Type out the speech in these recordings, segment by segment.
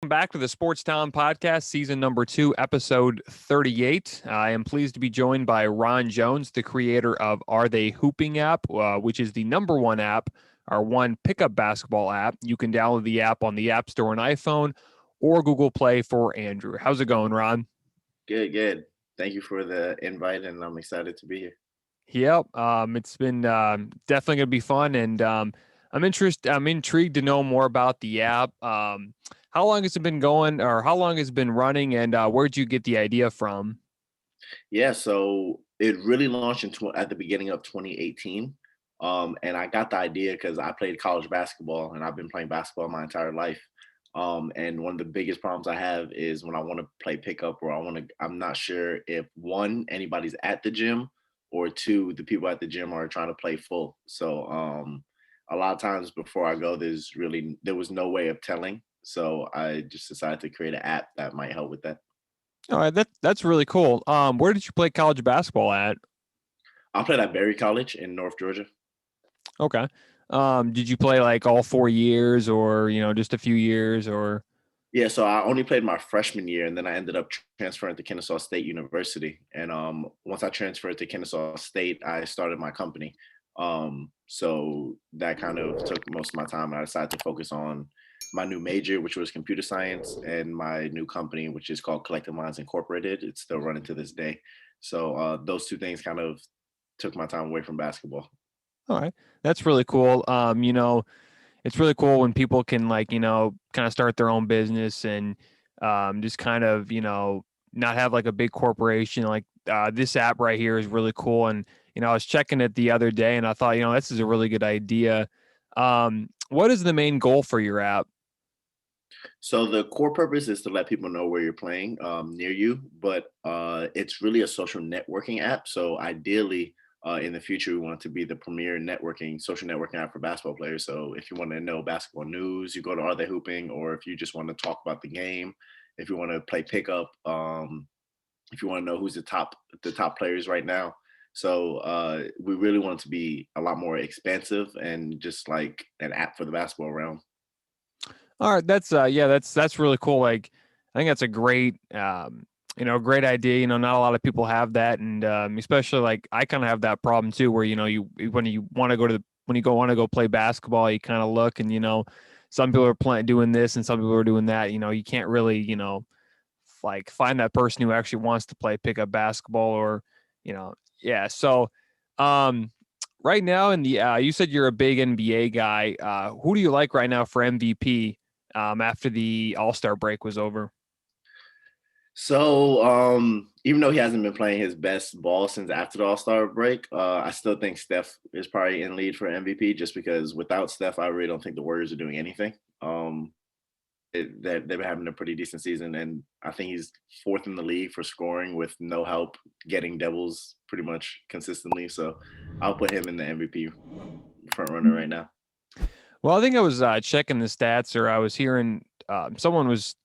back to the Sports Town Podcast, season number 2, episode 38. I am pleased to be joined by Ron Jones, the creator of Are They Hooping app, which is the number one app, our one pickup basketball app. You can download the app on the App Store on iPhone or Google Play for Android. How's it going, Ron? Good. Thank you for the invite, and I'm excited to be here. Yep. It's been definitely going to be fun, and I'm intrigued to know more about the app. How long has it been going, or how long has it been running, and where'd you get the idea from? Yeah, so it really launched at the beginning of 2018, and I got the idea because I played college basketball, and I've been playing basketball my entire life. And one of the biggest problems I have is when I want to play pickup, or I'm not sure if one, anybody's at the gym, or two, the people at the gym are trying to play full. So a lot of times before I go, there was no way of telling. So I just decided to create an app that might help with that. All right, that's really cool. Where did you play college basketball at? I played at Berry College in North Georgia. Okay. Did you play like all 4 years, or just a few years, or? Yeah, so I only played my freshman year, and then I ended up transferring to Kennesaw State University. And once I transferred to Kennesaw State, I started my company. So that kind of took most of my time. I decided to focus on my new major, which was computer science, and my new company, which is called Collective Minds Incorporated. It's still running to this day. So those two things kind of took my time away from basketball. All right, that's really cool. It's really cool when people can kind of start their own business and just kind of not have like a big corporation. Like this app right here is really cool, and I was checking it the other day and I thought this is a really good idea. What is the main goal for your app? So the core purpose is to let people know where you're playing near you, but it's really a social networking app. So ideally, in the future, we want it to be the premier social networking app for basketball players. So if you want to know basketball news, you go to Are They Hooping, or if you just want to talk about the game, if you want to play pickup, if you want to know who's the top players right now. So we really want it to be a lot more expansive and just like an app for the basketball realm. All right, that's really cool. Like, I think that's a great idea. Not a lot of people have that, and especially like I kind of have that problem too, where you when you want to go to the when you go want to go play basketball, you kind of look and some people are doing this and some people are doing that. You can't really like find that person who actually wants to play pickup basketball, or yeah. So, um, right now in the you said you're a big NBA guy. Who do you like right now for MVP? After the All-Star break was over. So even though he hasn't been playing his best ball since after the All-Star break, I still think Steph is probably in lead for MVP, just because without Steph, I really don't think the Warriors are doing anything. They've been having a pretty decent season, and I think he's fourth in the league for scoring with no help, getting doubles pretty much consistently. So I'll put him in the MVP front runner right now. Well, I think I was checking the stats, or I was hearing someone was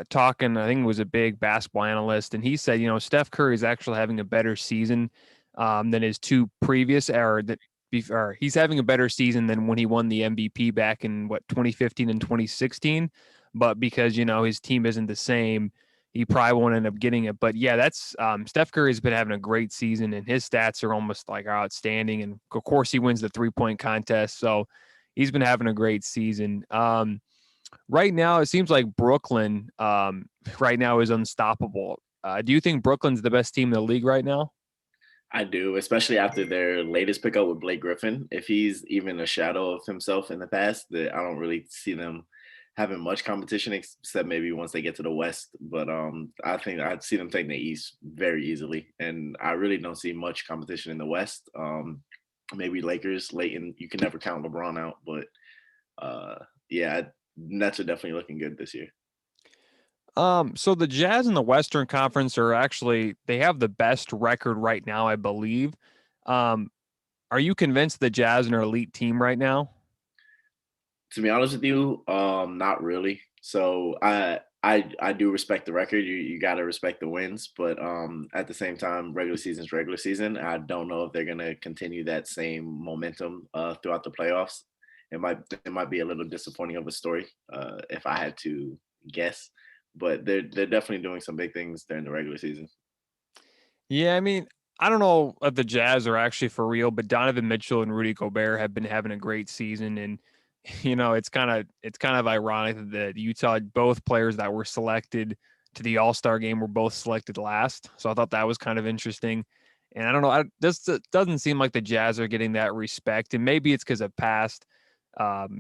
talking. I think it was a big basketball analyst, and he said, Steph Curry is actually having a better season than his two previous, or he's having a better season than when he won the MVP back in 2015 and 2016. But because his team isn't the same, he probably won't end up getting it. But yeah, that's Steph Curry has been having a great season, and his stats are almost like outstanding. And of course, he wins the 3-point contest, so he's been having a great season. Right now, it seems like Brooklyn right now is unstoppable. Do you think Brooklyn's the best team in the league right now? I do, especially after their latest pickup with Blake Griffin. If he's even a shadow of himself in the past, that I don't really see them having much competition, except maybe once they get to the West. But I think I'd see them taking the East very easily, and I really don't see much competition in the West. Maybe Lakers late in. You can never count LeBron out, but yeah, Nets are definitely looking good this year. So the Jazz in the Western Conference they have the best record right now, I believe. Um, are you convinced the Jazz are an elite team right now? To be honest with you, not really. So I do respect the record. You got to respect the wins, but at the same time, regular season is regular season. I don't know if they're gonna continue that same momentum throughout the playoffs. It might be a little disappointing of a story if I had to guess. but they're definitely doing some big things during the regular season. Yeah, I mean, I don't know if the Jazz are actually for real, but Donovan Mitchell and Rudy Gobert have been having a great season, and it's kind of ironic that Utah, both players that were selected to the All Star game, were both selected last. So I thought that was kind of interesting. And I don't know, this doesn't seem like the Jazz are getting that respect, and maybe it's because of past.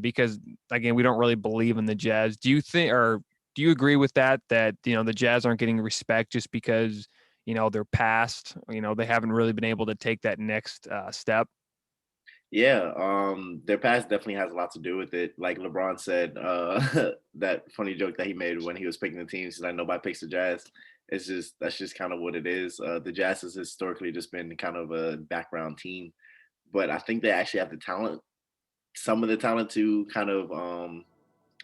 Because again, we don't really believe in the Jazz. Do you think, or do you agree with that? That the Jazz aren't getting respect just because they're past, they haven't really been able to take that next step. Yeah, their past definitely has a lot to do with it. Like LeBron said, that funny joke that he made when he was picking the teams, he's like nobody picks the Jazz. It's just that's just kind of what it is. The Jazz has historically just been kind of a background team, but I think they actually have the talent, some of the talent to kind of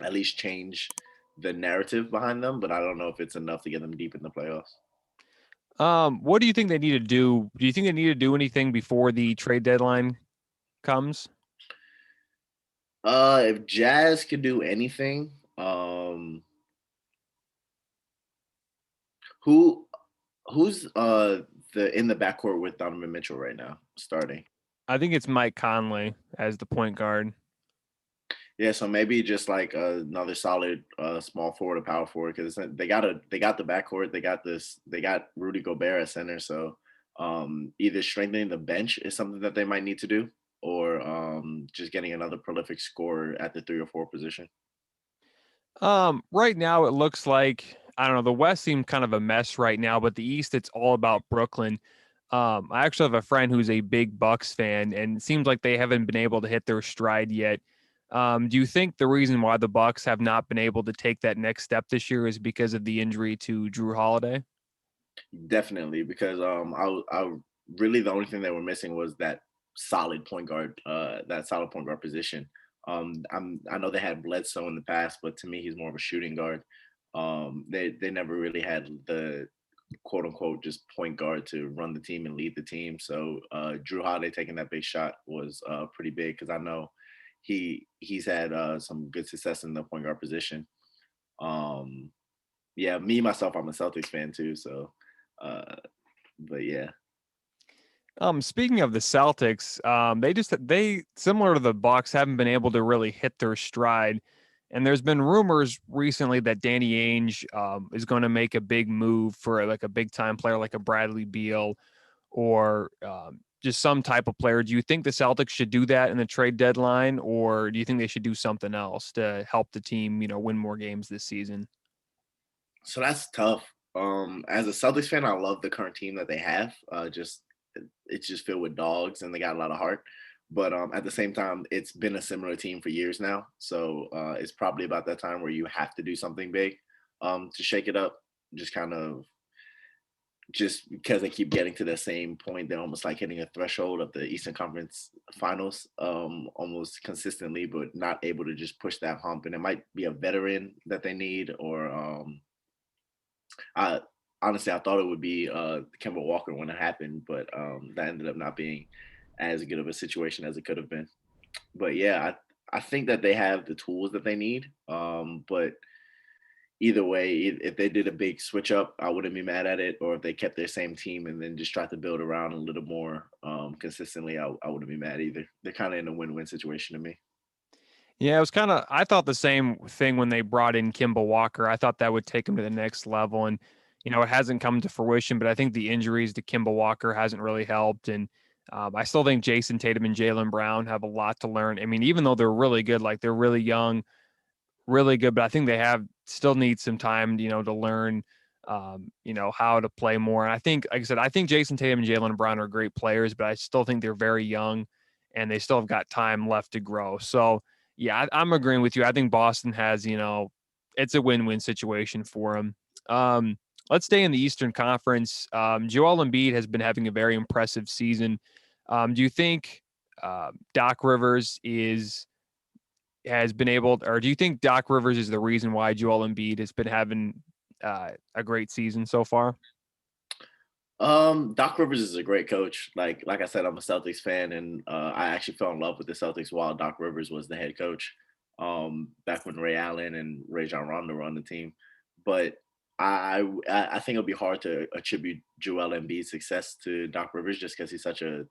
at least change the narrative behind them. But I don't know if it's enough to get them deep in the playoffs. What do you think they need to do? Do you think they need to do anything before the trade deadline comes? If Jazz could do anything, who who's the in the backcourt with Donovan Mitchell right now starting? I think it's Mike Conley as the point guard. Yeah, so maybe just like another solid small forward or power forward because they got the backcourt, they got Rudy Gobert at center. So either strengthening the bench is something that they might need to do, or just getting another prolific scorer at the 3 or 4 position. Right now it looks like, I don't know, the West seemed kind of a mess right now, but the East, it's all about Brooklyn. I actually have a friend who's a big Bucks fan, and it seems like they haven't been able to hit their stride yet. Do you think the reason why the Bucks have not been able to take that next step this year is because of the injury to Drew Holiday? Definitely, because really the only thing they were missing was that solid point guard, that solid point guard position. I know they had Bledsoe in the past, but to me, he's more of a shooting guard. They never really had the quote unquote just point guard to run the team and lead the team. So Drew Holiday taking that big shot was pretty big because I know he's had some good success in the point guard position. Um, yeah, me myself, I'm a Celtics fan too, so uh, but yeah. Speaking of the Celtics, they similar to the Bucks haven't been able to really hit their stride. And there's been rumors recently that Danny Ainge is going to make a big move for like a big time player like a Bradley Beal or just some type of player. Do you think the Celtics should do that in the trade deadline, or do you think they should do something else to help the team, win more games this season? So that's tough. As a Celtics fan, I love the current team that they have. Just it's just filled with dogs, and they got a lot of heart. But at the same time, it's been a similar team for years now. So it's probably about that time where you have to do something big to shake it up. Just kind of just because they keep getting to the same point, they're almost like hitting a threshold of the Eastern Conference Finals almost consistently, but not able to just push that hump. And it might be a veteran that they need, or I honestly I thought it would be Kemba Walker when it happened, but that ended up not being as good of a situation as it could have been. But yeah, I think that they have the tools that they need. But either way, if they did a big switch up, I wouldn't be mad at it. Or if they kept their same team and then just tried to build around a little more consistently, I wouldn't be mad either. They're kind of in a win-win situation to me. Yeah, it was kind of. I thought the same thing when they brought in Kimball Walker. I thought that would take him to the next level, and it hasn't come to fruition. But I think the injuries to Kimball Walker hasn't really helped, and I still think Jason Tatum and Jalen Brown have a lot to learn. I mean, even though they're really good, like they're really young, really good, but I think they have still need some time, to learn, how to play more. And I think, like I said, I think Jason Tatum and Jalen Brown are great players, but I still think they're very young and they still have got time left to grow. So, yeah, I'm agreeing with you. I think Boston has, it's a win-win situation for them. Um, let's stay in the Eastern Conference. Joel Embiid has been having a very impressive season. Do you think Doc Rivers has been able, or do you think Doc Rivers is the reason why Joel Embiid has been having a great season so far? Doc Rivers is a great coach. Like I said, I'm a Celtics fan, and I actually fell in love with the Celtics while Doc Rivers was the head coach. Back when Ray Allen and Ray John Rondo were on the team, but I think it'll be hard to attribute Joel Embiid's success to Doc Rivers just because he's such a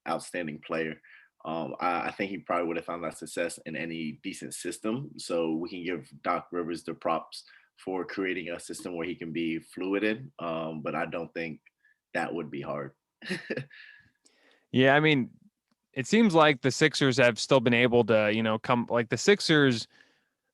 outstanding player. I think he probably would have found that success in any decent system. So we can give Doc Rivers the props for creating a system where he can be fluid in. But I don't think that would be hard. Yeah, I mean, it seems like the Sixers have still been able to, come like the Sixers.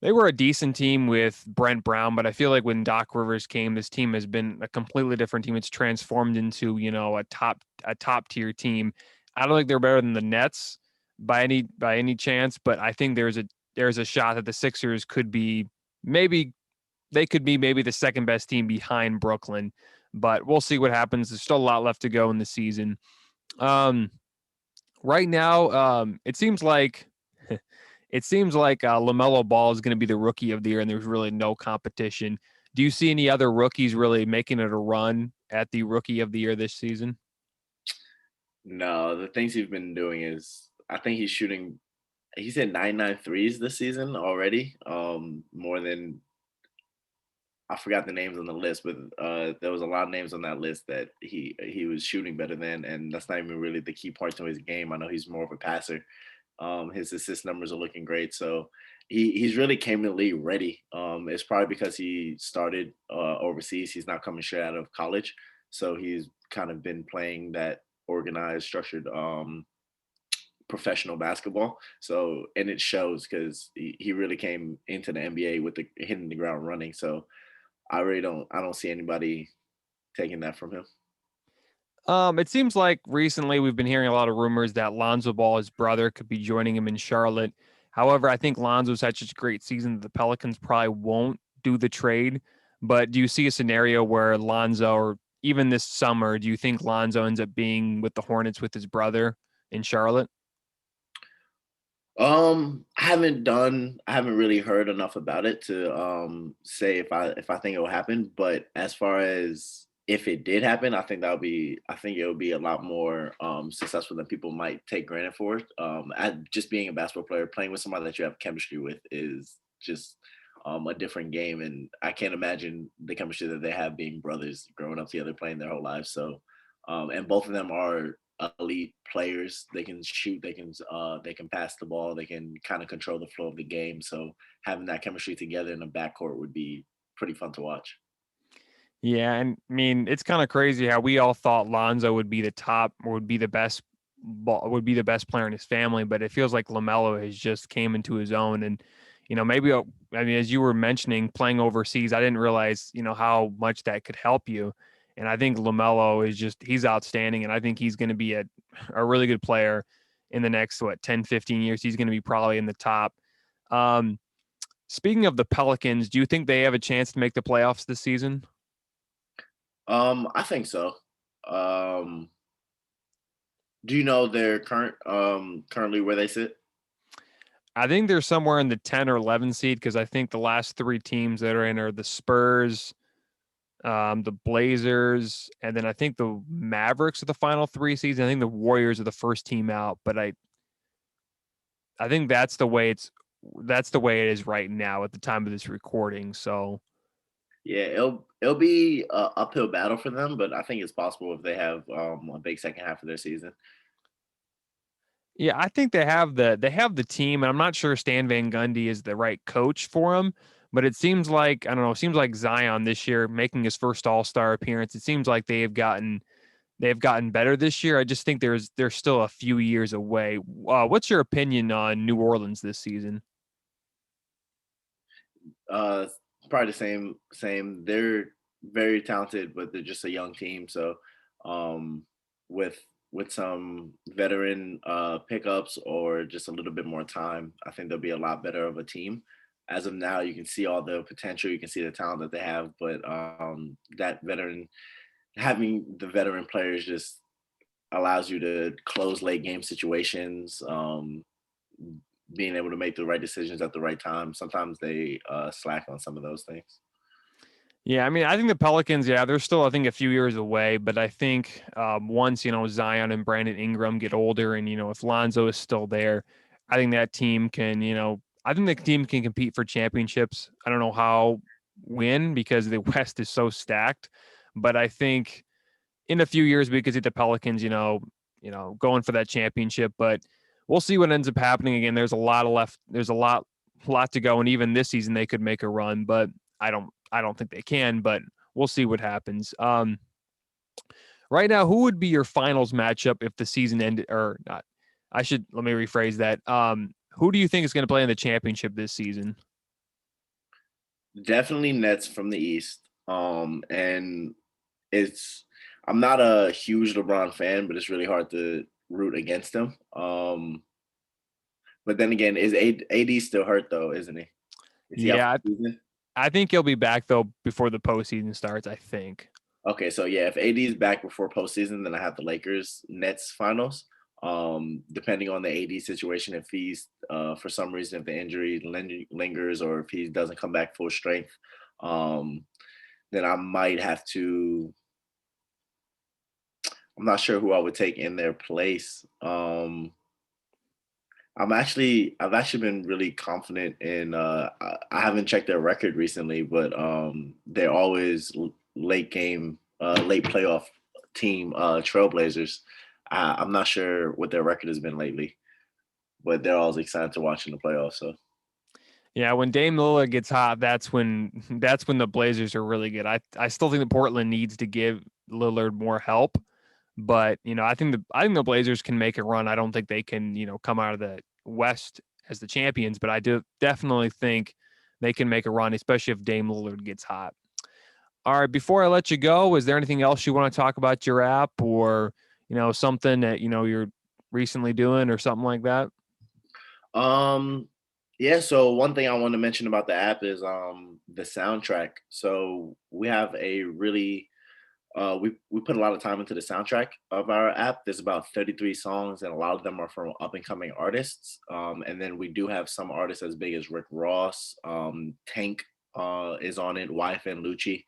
They were a decent team with Brent Brown, but I feel like when Doc Rivers came, this team has been a completely different team. It's transformed into, a top tier team. I don't think they're better than the Nets by any chance, but I think there's a shot that the Sixers could be maybe they could be maybe the second best team behind Brooklyn, but we'll see what happens. There's still a lot left to go in the season. Um, right now, it seems like LaMelo Ball is going to be the rookie of the year, and there's really no competition. Do you see any other rookies really making it a run at the rookie of the year this season? No, the things he's been doing is I think he's shooting. He's hit 99 threes this season already. More than I forgot the names on the list, but there was a lot of names on that list that he was shooting better than, and that's not even really the key part to his game. I know he's more of a passer. His assist numbers are looking great, so he's really came to the league ready. It's probably because he started overseas. He's not coming straight out of college, so he's kind of been playing that organized, structured professional basketball. So and it shows because he really came into the NBA with the hitting the ground running. So I don't see anybody taking that from him. It seems like recently we've been hearing a lot of rumors that Lonzo Ball, his brother, could be joining him in Charlotte. However, I think Lonzo's had such a great season that the Pelicans probably won't do the trade. But do you see a scenario where Lonzo, or even this summer, do you think Lonzo ends up being with the Hornets with his brother in Charlotte? I haven't really heard enough about it to say if I think it will happen. But as far as if it did happen, I think it would be a lot more successful than people might take granted for. Just being a basketball player, playing with somebody that you have chemistry with is just a different game, and I can't imagine the chemistry that they have being brothers, growing up together, playing their whole lives. So, and both of them are elite players. They can shoot, they can pass the ball, they can kind of control the flow of the game. So having that chemistry together in the backcourt would be pretty fun to watch. Yeah, and I mean, it's kind of crazy how we all thought Lonzo would be the top, or would be the best player in his family, but it feels like LaMelo has just came into his own. And maybe I mean, as you were mentioning, playing overseas, I didn't realize how much that could help you. And I think LaMelo he's outstanding, and I think he's going to be a really good player in the next 10, 15 years. He's going to be probably in the top. Um, Speaking of the Pelicans, do you think they have a chance to make the playoffs this season? I think so. Um, do you know their currently where they sit? I think they're somewhere in the 10 or 11 seed because I think the last three teams that are in are the Spurs, the Blazers, and then I think the Mavericks are the final three seeds. I think the Warriors are the first team out, but I think that's the way it is right now at the time of this recording. So Yeah, it'll be a uphill battle for them, but I think it's possible if they have a big second half of their season. yeah, I think they have the team, and I'm not sure Stan Van Gundy is the right coach for him, but it seems like I don't know. It seems like Zion this year making his first All Star appearance. It seems like they've gotten better this year. I just think they're still a few years away. What's your opinion on New Orleans this season? Uh, Probably the same. They're very talented, but they're just a young team. So, um, with some veteran pickups or just a little bit more time, I think they'll be a lot better of a team. As of now, you can see all the potential, you can see the talent that they have, but that veteran having the veteran players just allows you to close late game situations. Being able to make the right decisions at the right time. Sometimes they slack on some of those things. Yeah, I mean, I think the Pelicans, yeah, they're still, I think, a few years away. But I think once Zion and Brandon Ingram get older, and if Lonzo is still there, I think that team can, I think the team can compete for championships. I don't know how. win because the West is so stacked. But I think in a few years we could see the Pelicans, going for that championship. But we'll see what ends up happening. Again, there's a lot of left. There's a lot to go, and even this season they could make a run, but I don't think they can. But we'll see what happens. Right now, who would be your finals matchup if the season ended or not? Let me rephrase that. Who do you think is going to play in the championship this season? Definitely Nets from the East. And it's I'm not a huge LeBron fan, but it's really hard to root against him. But then again, is AD still hurt though, isn't he? Is he out for Yeah, the season? I think he'll be back though before the postseason starts. I think. Okay, so yeah, if AD is back before postseason, then I have the Lakers Nets finals. Depending on the AD situation, if he's for some reason if the injury lingers or if he doesn't come back full strength, um, then I might have to. I'm not sure who I would take in their place. I've actually been really confident in I haven't checked their record recently, but they're always late playoff team, Trailblazers. I'm not sure what their record has been lately, but they're always excited to watch in the playoffs. So Yeah, when Dame Lillard gets hot, that's when the Blazers are really good. I still think that Portland needs to give Lillard more help, but I think the Blazers can make a run. I don't think they can come out of the West as the champions, but I do definitely think they can make a run, especially if Dame Lillard gets hot. All right, before I let you go, is there anything else you want to talk about your app or something that you're recently doing or something like that? um yeah, so one thing I want to mention about the app is the soundtrack. So we have a really we put a lot of time into the soundtrack of our app. There's about 33 songs, and a lot of them are from up and coming artists. And then we do have some artists as big as Rick Ross, Tank is on it, Wife and Lucci.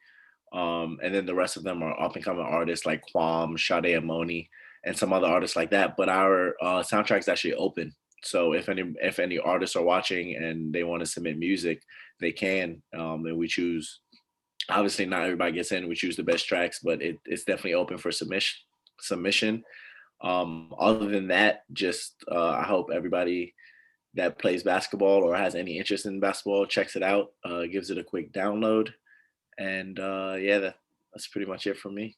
And then the rest of them are up and coming artists like Quam, Sade Amoni, and some other artists like that. But our soundtrack is actually open. So if any artists are watching and they want to submit music, they can. And we choose obviously not everybody gets in. We choose the best tracks, but it's definitely open for submission. Other than that, just I hope everybody that plays basketball or has any interest in basketball checks it out, gives it a quick download, and yeah, that's pretty much it from me.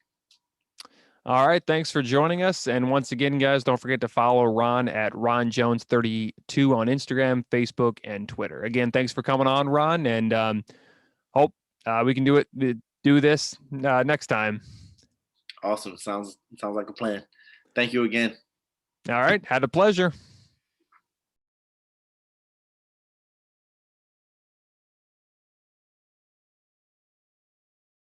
All right. Thanks for joining us. And once again, guys, don't forget to follow Ron at Ron Jones32 on Instagram, Facebook, and Twitter. Again, thanks for coming on, Ron, and hope we can do this next time. Awesome. Sounds like a plan. Thank you again. All right. Had a pleasure.